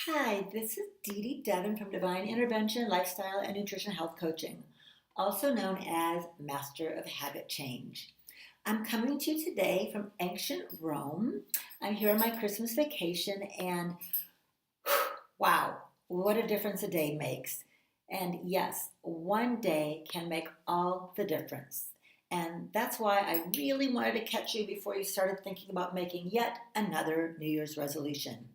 Hi, this is Dee-Dee Devon from Divine Intervention, Lifestyle and Nutrition Health Coaching, also known as Master of Habit Change. I'm coming to you today from ancient Rome. I'm here on my Christmas vacation, and wow, what a difference a day makes. And yes, one day can make all the difference. And that's why I really wanted to catch you before you started thinking about making yet another New Year's resolution.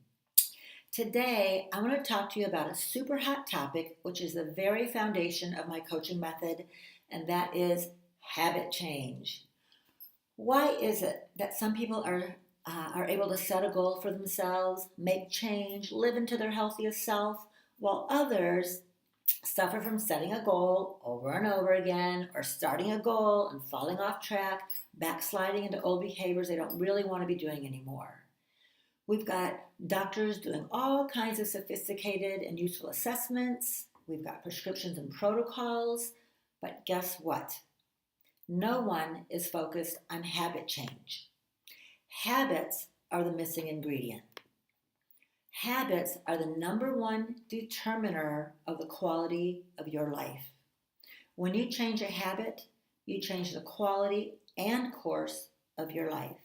Today, I want to talk to you about a super hot topic, which is the very foundation of my coaching method, and that is habit change. Why is it that some people are able to set a goal for themselves, make change, live into their healthiest self, while others suffer from setting a goal over and over again, or starting a goal and falling off track, backsliding into old behaviors they don't really want to be doing anymore? We've got doctors doing all kinds of sophisticated and useful assessments. We've got prescriptions and protocols. But guess what? No one is focused on habit change. Habits are the missing ingredient. Habits are the number one determiner of the quality of your life. When you change a habit, you change the quality and course of your life.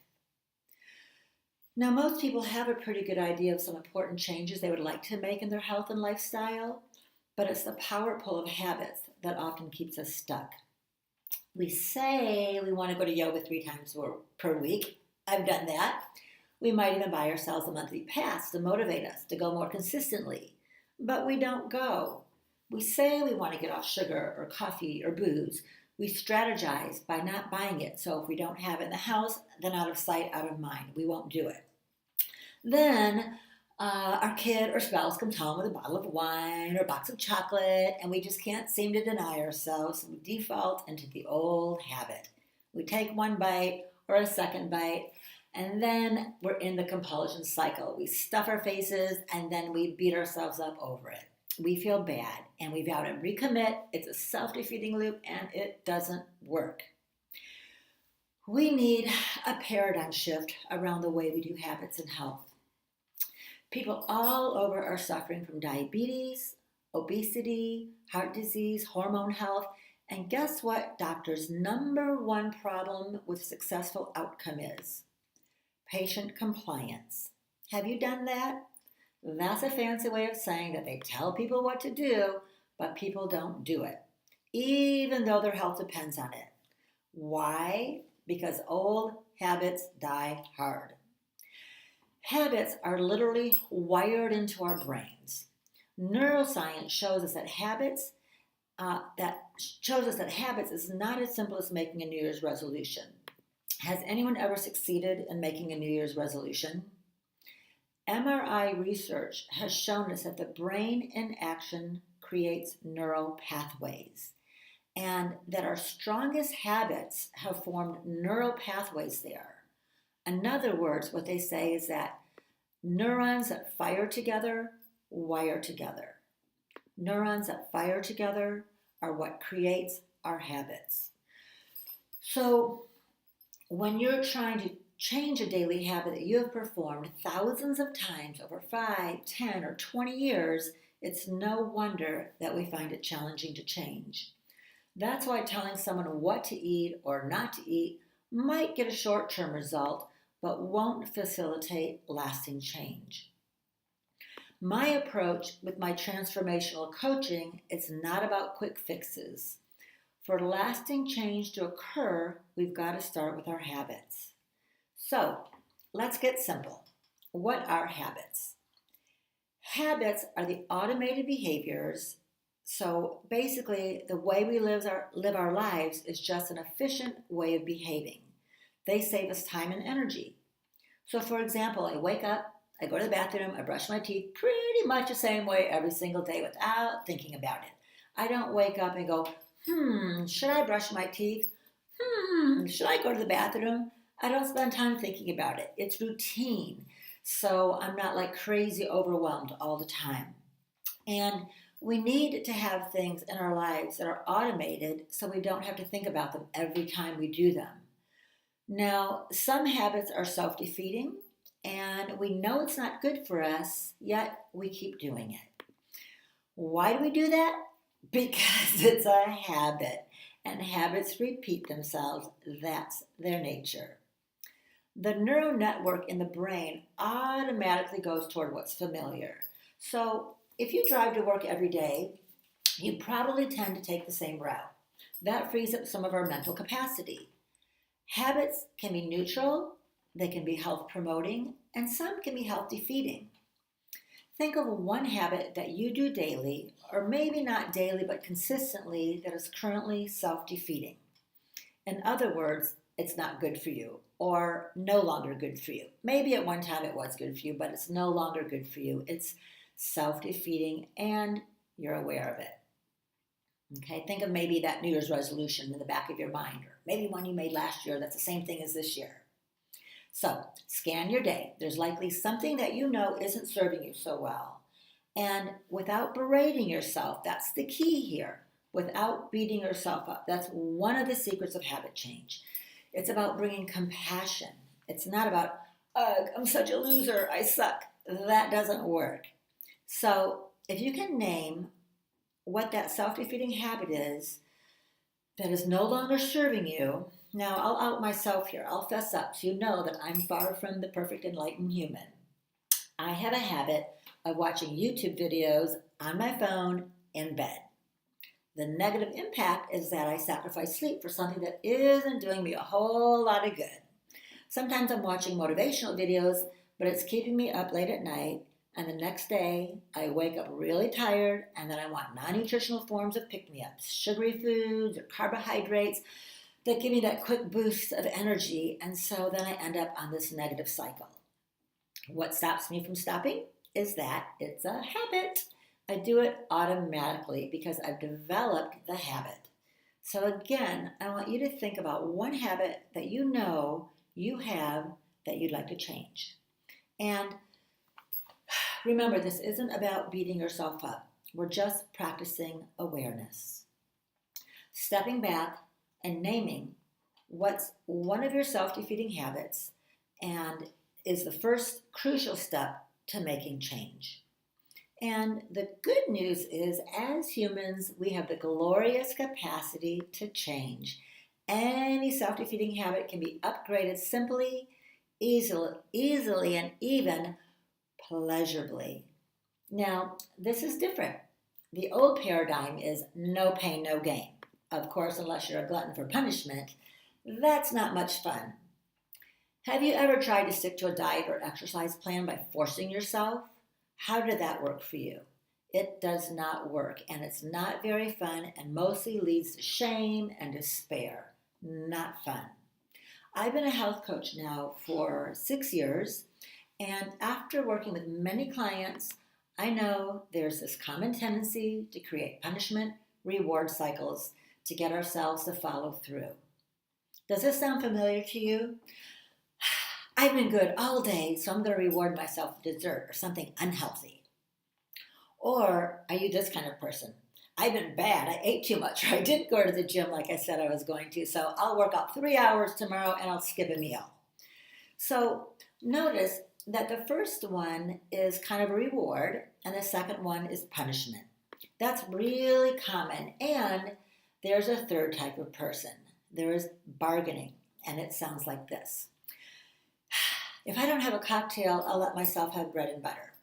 Now, most people have a pretty good idea of some important changes they would like to make in their health and lifestyle, but it's the power pull of habits that often keeps us stuck. We say we want to go to yoga 3 times per week. I've done that. We might even buy ourselves a monthly pass to motivate us to go more consistently, but we don't go. We say we want to get off sugar or coffee or booze. We strategize by not buying it, so if we don't have it in the house, then out of sight, out of mind. We won't do it. Then our kid or spouse comes home with a bottle of wine or a box of chocolate, and we just can't seem to deny ourselves. We default into the old habit. We take one bite or a second bite, and then we're in the compulsion cycle. We stuff our faces, and then we beat ourselves up over it. We feel bad, and we vow to recommit. It's a self-defeating loop, and it doesn't work. We need a paradigm shift around the way we do habits and health. People all over are suffering from diabetes, obesity, heart disease, hormone health, and guess what doctors' number one problem with successful outcome is? Patient compliance. Have you done that? That's a fancy way of saying that they tell people what to do, but people don't do it, even though their health depends on it. Why? Because old habits die hard. Habits are literally wired into our brains. Neuroscience shows us that habits is not as simple as making a New Year's resolution. Has anyone ever succeeded in making a New Year's resolution? MRI research has shown us that the brain in action creates neural pathways, and that our strongest habits have formed neural pathways there. In other words, what they say is that neurons that fire together wire together. Neurons that fire together are what creates our habits. So when you're trying to change a daily habit that you have performed thousands of times over 5, 10, or 20 years, it's no wonder that we find it challenging to change. That's why telling someone what to eat or not to eat might get a short-term result, but won't facilitate lasting change. My approach with my transformational coaching is not about quick fixes. For lasting change to occur, we've got to start with our habits. So, let's get simple. What are habits? Habits are the automated behaviors. So basically, the way we live our lives is just an efficient way of behaving. They save us time and energy. So for example, I wake up, I go to the bathroom, I brush my teeth pretty much the same way every single day without thinking about it. I don't wake up and go, should I brush my teeth? Should I go to the bathroom? I don't spend time thinking about it. It's routine. So I'm not like crazy overwhelmed all the time. And we need to have things in our lives that are automated so we don't have to think about them every time we do them. Now, some habits are self-defeating and we know it's not good for us, yet we keep doing it. Why do we do that? Because it's a habit, and habits repeat themselves. That's their nature. The neural network in the brain automatically goes toward what's familiar. So if you drive to work every day, you probably tend to take the same route. That frees up some of our mental capacity. Habits can be neutral, they can be health promoting, and some can be health defeating. Think of one habit that you do daily, or maybe not daily but consistently, that is currently self defeating. In other words, it's not good for you or no longer good for you. Maybe at one time it was good for you, but it's no longer good for you. It's self defeating and you're aware of it. Okay, think of maybe that New Year's resolution in the back of your mind, or maybe one you made last year that's the same thing as this year. So, scan your day. There's likely something that you know isn't serving you so well. And without berating yourself, that's the key here. Without beating yourself up. That's one of the secrets of habit change. It's about bringing compassion. It's not about, ugh, I'm such a loser, I suck. That doesn't work. So, if you can name what that self-defeating habit is that is no longer serving you. Now, I'll out myself here. I'll fess up so you know that I'm far from the perfect enlightened human. I have a habit of watching YouTube videos on my phone in bed. The negative impact is that I sacrifice sleep for something that isn't doing me a whole lot of good. Sometimes I'm watching motivational videos, but it's keeping me up late at night. And the next day, I wake up really tired, and then I want non-nutritional forms of pick-me-ups, sugary foods or carbohydrates that give me that quick boost of energy, and so then I end up on this negative cycle. What stops me from stopping is that it's a habit. I do it automatically because I've developed the habit. So again, I want you to think about one habit that you know you have that you'd like to change. And remember, this isn't about beating yourself up. We're just practicing awareness. Stepping back and naming what's one of your self-defeating habits and is the first crucial step to making change. And the good news is, as humans, we have the glorious capacity to change. Any self-defeating habit can be upgraded simply, easily, and even pleasurably. Now, this is different. The old paradigm is no pain, no gain. Of course, unless you're a glutton for punishment, that's not much fun. Have you ever tried to stick to a diet or exercise plan by forcing yourself? How did that work for you? It does not work, and it's not very fun, and mostly leads to shame and despair. Not fun. I've been a health coach now for 6 years, and after working with many clients, I know there's this common tendency to create punishment, reward cycles to get ourselves to follow through. Does this sound familiar to you? I've been good all day, so I'm going to reward myself with dessert or something unhealthy. Or are you this kind of person? I've been bad. I ate too much, or I didn't go to the gym like I said I was going to, so I'll work out 3 hours tomorrow and I'll skip a meal. So notice that the first one is kind of a reward, and the second one is punishment. That's really common, and there's a third type of person. There is bargaining, and it sounds like this. If I don't have a cocktail, I'll let myself have bread and butter,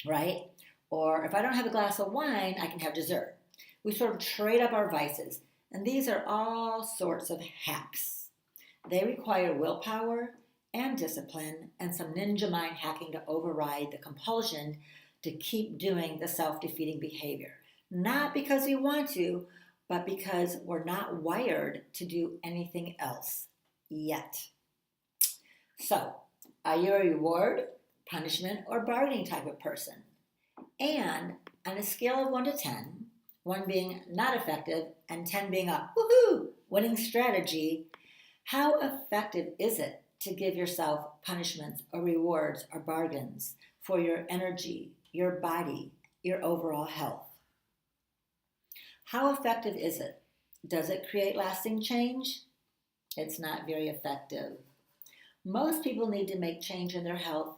right? Or if I don't have a glass of wine, I can have dessert. We sort of trade up our vices, and these are all sorts of hacks. They require willpower and discipline and some ninja mind hacking to override the compulsion to keep doing the self-defeating behavior. Not because we want to, but because we're not wired to do anything else yet. So, are you a reward, punishment, or bargaining type of person? And on a scale of 1 to 10, 1 being not effective and 10 being a woohoo winning strategy, how effective is it to give yourself punishments or rewards or bargains for your energy, your body, your overall health? How effective is it? Does it create lasting change? It's not very effective. Most people need to make change in their health,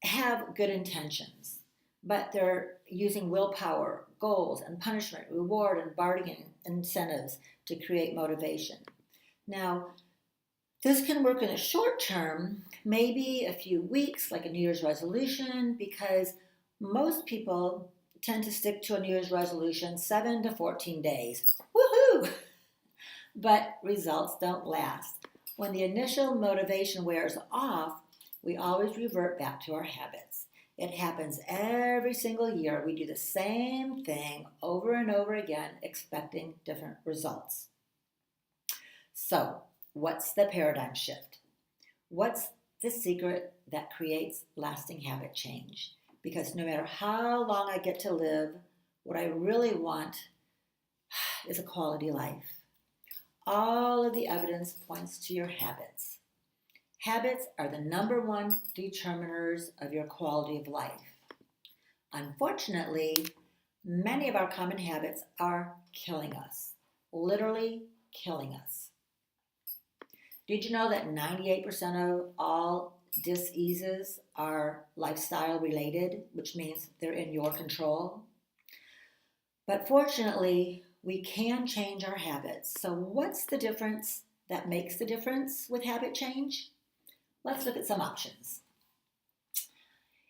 have good intentions, but they're using willpower, goals, and punishment, reward, and bargaining incentives to create motivation. Now, this can work in the short term, maybe a few weeks, like a New Year's resolution, because most people tend to stick to a New Year's resolution 7 to 14 days. Woohoo! But results don't last. When the initial motivation wears off, we always revert back to our habits. It happens every single year. We do the same thing over and over again, expecting different results. So, what's the paradigm shift? What's the secret that creates lasting habit change? Because no matter how long I get to live, what I really want is a quality life. All of the evidence points to your habits. Habits are the number one determiners of your quality of life. Unfortunately, many of our common habits are killing us, literally killing us. Did you know that 98% of all diseases are lifestyle related, which means they're in your control? But fortunately, we can change our habits. So what's the difference that makes the difference with habit change? Let's look at some options.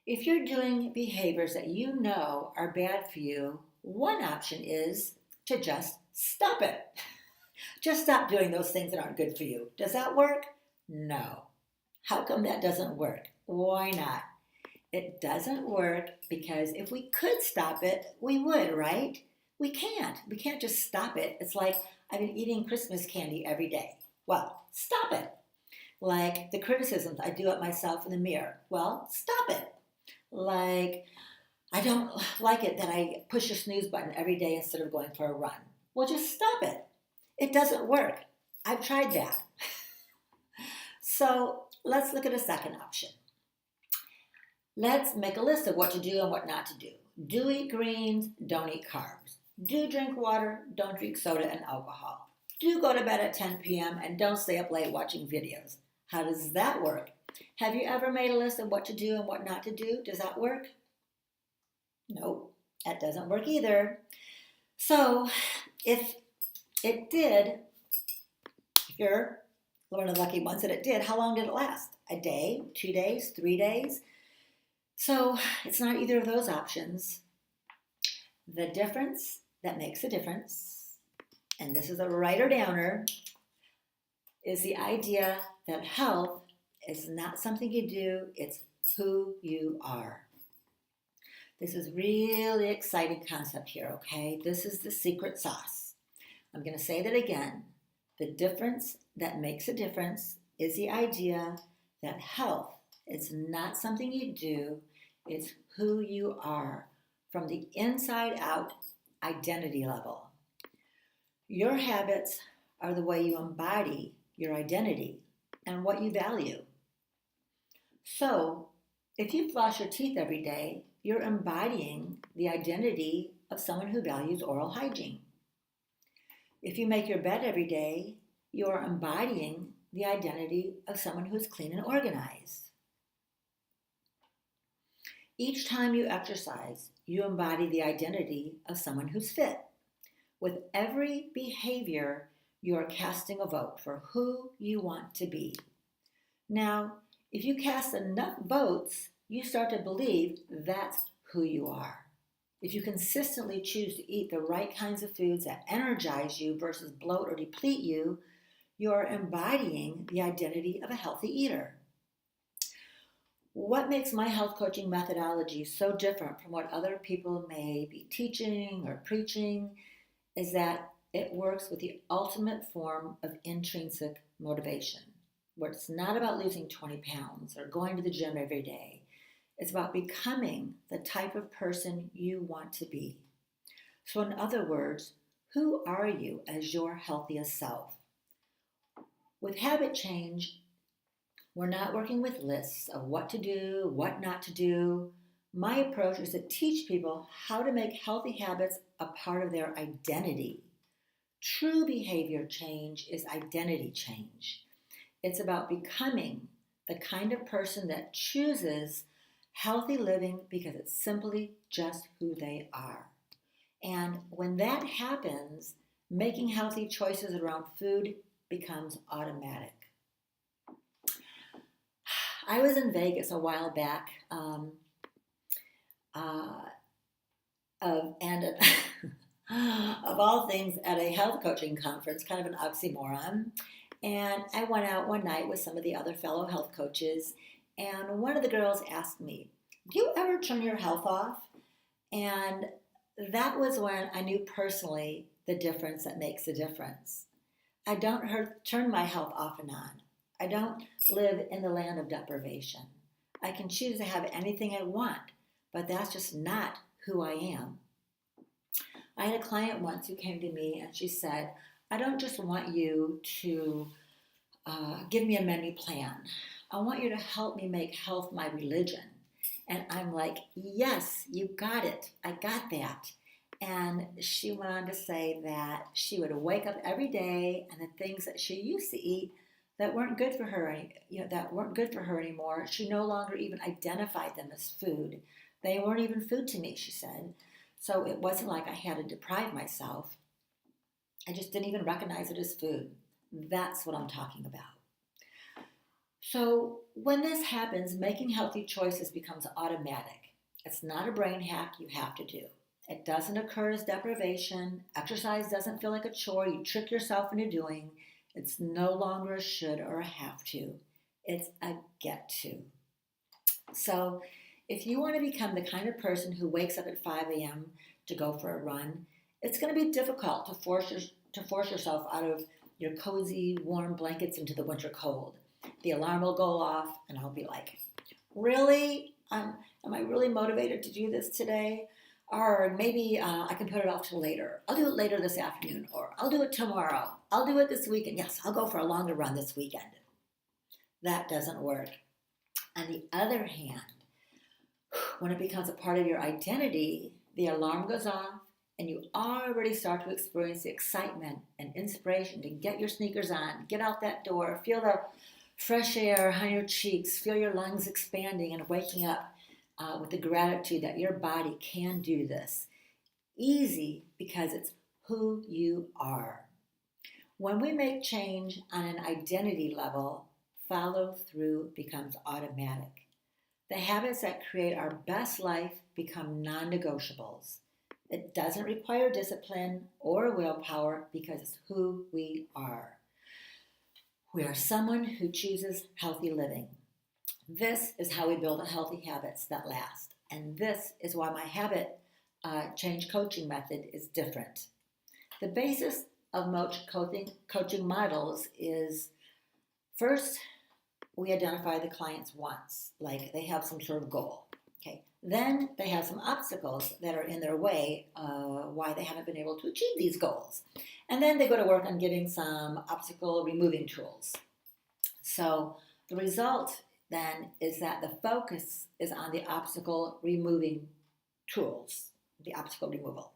If you're doing behaviors that you know are bad for you, one option is to just stop it. Just stop doing those things that aren't good for you. Does that work? No. How come that doesn't work? Why not? It doesn't work because if we could stop it, we would, right? We can't. We can't just stop it. It's like I've been eating Christmas candy every day. Well, stop it. Like the criticisms I do at myself in the mirror. Well, stop it. Like I don't like it that I push a snooze button every day instead of going for a run. Well, just stop it. It doesn't work. I've tried that. So let's look at a second option. Let's make a list of what to do and what not to do. Do eat greens, don't eat carbs. Do drink water, don't drink soda and alcohol. Do go to bed at 10 p.m. and don't stay up late watching videos. How does that work? Have you ever made a list of what to do and what not to do? Does that work? Nope, that doesn't work either. So if it did, if you're one of the lucky ones that it did, how long did it last? A day, 2 days, 3 days? So it's not either of those options. The difference that makes a difference, and this is a writer downer, is the idea that health is not something you do, it's who you are. This is really exciting concept here, okay? This is the secret sauce. I'm going to say that again. The difference that makes a difference is the idea that health is not something you do, it's who you are from the inside out identity level. Your habits are the way you embody your identity and what you value. So, if you floss your teeth every day, you're embodying the identity of someone who values oral hygiene. If you make your bed every day, you're embodying the identity of someone who's clean and organized. Each time you exercise, you embody the identity of someone who's fit. With every behavior, you are casting a vote for who you want to be. Now, if you cast enough votes, you start to believe that's who you are. If you consistently choose to eat the right kinds of foods that energize you versus bloat or deplete you, you're embodying the identity of a healthy eater. What makes my health coaching methodology so different from what other people may be teaching or preaching is that it works with the ultimate form of intrinsic motivation, where it's not about losing 20 pounds or going to the gym every day. It's about becoming the type of person you want to be. So in other words, who are you as your healthiest self? With habit change, we're not working with lists of what to do, what not to do. My approach is to teach people how to make healthy habits a part of their identity. True behavior change is identity change. It's about becoming the kind of person that chooses healthy living because it's simply just who they are. And when that happens, making healthy choices around food becomes automatic. I was in Vegas a while back, uh, and of all things, at a health coaching conference, kind of an oxymoron. And I went out one night with some of the other fellow health coaches, and one of the girls asked me, "Do you ever turn your health off?" And that was when I knew personally the difference that makes a difference. I don't turn my health off and on. I don't live in the land of deprivation. I can choose to have anything I want, but that's just not who I am. I had a client once who came to me and she said, "I don't just want you to give me a menu plan. I want you to help me make health my religion." And I'm like, "Yes, you got it. I got that." And she went on to say that she would wake up every day and the things that she used to eat that weren't good for her, that weren't good for her anymore, she no longer even identified them as food. They weren't even food to me, she said. So it wasn't like I had to deprive myself. I just didn't even recognize it as food. That's what I'm talking about. So when this happens, making healthy choices becomes automatic. It's not a brain hack you have to do. It doesn't occur as deprivation. Exercise doesn't feel like a chore you trick yourself into doing. It's no longer a should or a have to. It's a get to. So if you want to become the kind of person who wakes up at 5 a.m. to go for a run, it's going to be difficult to force yourself out of your cozy, warm blankets into the winter cold. The alarm will go off, and I'll be like, "Really? Am I really motivated to do this today? Or maybe I can put it off till later. I'll do it later this afternoon, or I'll do it tomorrow. I'll do it this weekend. Yes, I'll go for a longer run this weekend." That doesn't work. On the other hand, when it becomes a part of your identity, the alarm goes off and you already start to experience the excitement and inspiration to get your sneakers on, get out that door, feel the fresh air on your cheeks, feel your lungs expanding and waking up with the gratitude that your body can do this. Easy because it's who you are. When we make change on an identity level, follow through becomes automatic. The habits that create our best life become non-negotiables. It doesn't require discipline or willpower because it's who we are. We are someone who chooses healthy living. This is how we build healthy habits that last. And this is why my habit change coaching method is different. The basis of most coaching models is first, we identify the client's wants, like they have some sort of goal. Okay. Then they have some obstacles that are in their way, why they haven't been able to achieve these goals. And then they go to work on getting some obstacle removing tools. So the result then is that the focus is on the obstacle removing tools, the obstacle removal.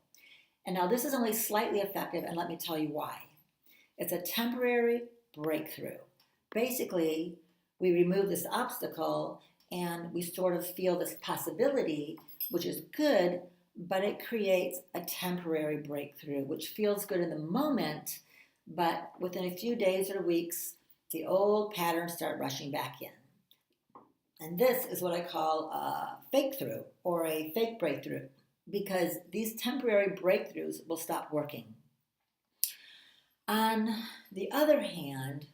And now this is only slightly effective, and let me tell you why. It's a temporary breakthrough. Basically, we remove this obstacle and we sort of feel this possibility, which is good, but it creates a temporary breakthrough, which feels good in the moment, but within a few days or weeks, the old patterns start rushing back in. And this is what I call a fake through or a fake breakthrough, because these temporary breakthroughs will stop working. On the other hand,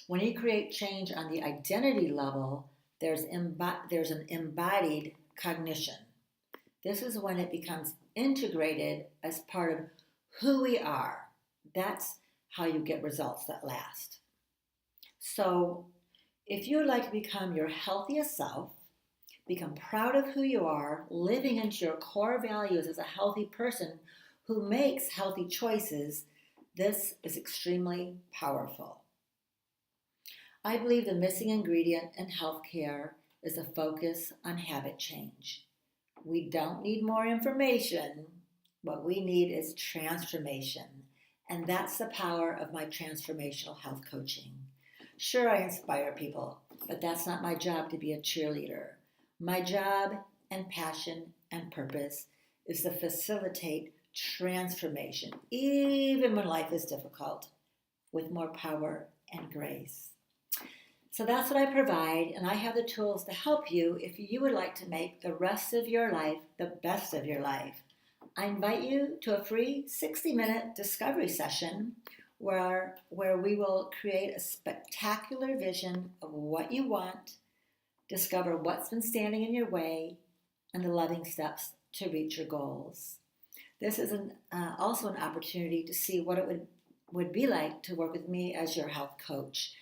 when you create change on the identity level, there's an embodied cognition. This is when it becomes integrated as part of who we are. That's how you get results that last. So if you would like to become your healthiest self, become proud of who you are, living into your core values as a healthy person who makes healthy choices, this is extremely powerful. I believe the missing ingredient in healthcare is a focus on habit change. We don't need more information. What we need is transformation. And that's the power of my transformational health coaching. Sure, I inspire people, but that's not my job to be a cheerleader. My job and passion and purpose is to facilitate transformation, even when life is difficult, with more power and grace. So that's what I provide, and I have the tools to help you if you would like to make the rest of your life the best of your life. I invite you to a free 60-minute discovery session where we will create a spectacular vision of what you want, discover what's been standing in your way, and the loving steps to reach your goals. This is also an opportunity to see what it would be like to work with me as your health coach.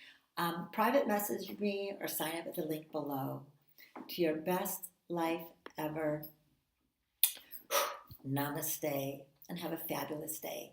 Private message me or sign up at the link below. To your best life ever. Namaste, and have a fabulous day.